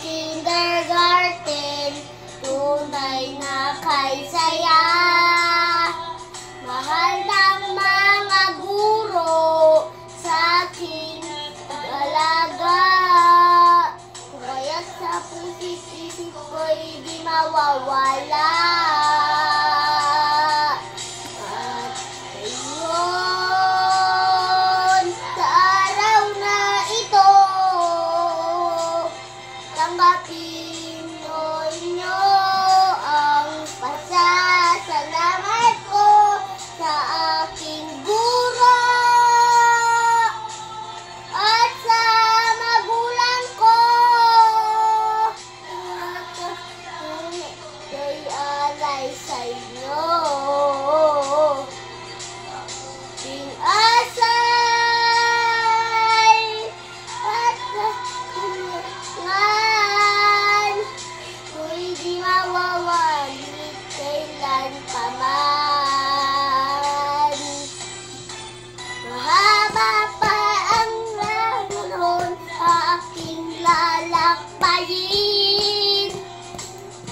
kindergarten, tunay na kay saya. Mahal ng mga guro sa aking pag-alaga. Kaya't sa pusit-isip ko'y di mawawala. At ayun, sa araw na ito, tanggapin ninyo ang pasasalamat ko sa aking guro at sa magulang ko. Ako'y alay sa inyo. Asay at kahilingan ko'y di mawawali kailan pa man. Mahaba pa ang laron aking lalakbayin,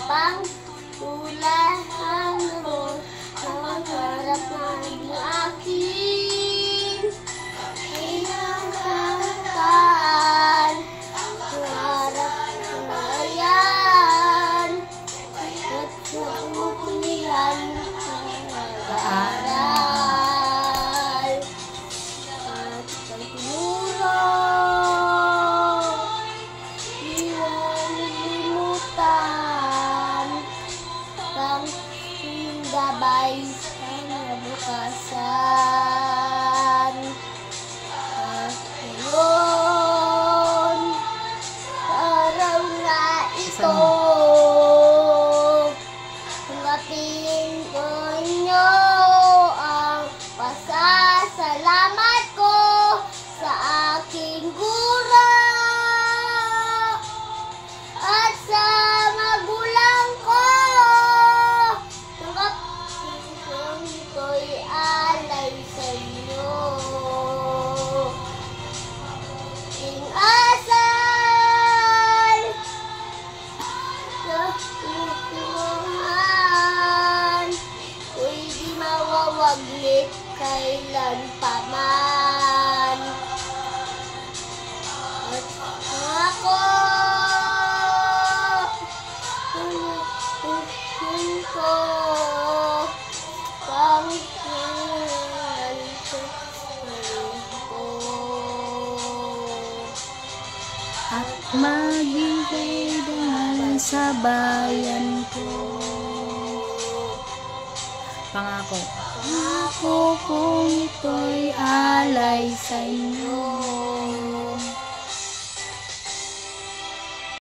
pangtulahan mo ang harap ng akin. Hinahangatan ang harap na yan at napupulihan ang pag-aaral at pagmuro. Di malilimutan ang gabay sa nabukasan. At ngayon, sa araw na ito, tanggapin ko inyo ang pasasalamat ko sa aking guro at sa magulang ko. Tanggapin ko'y alay sa inyo. Asal kahilingan ko'y di mawawaglit kailan pa man. At ako tuloy ko panghilan sa ko. At magbigay dahil sa bayan ko. Pangako. Pangako kong ito'y alay sa inyo.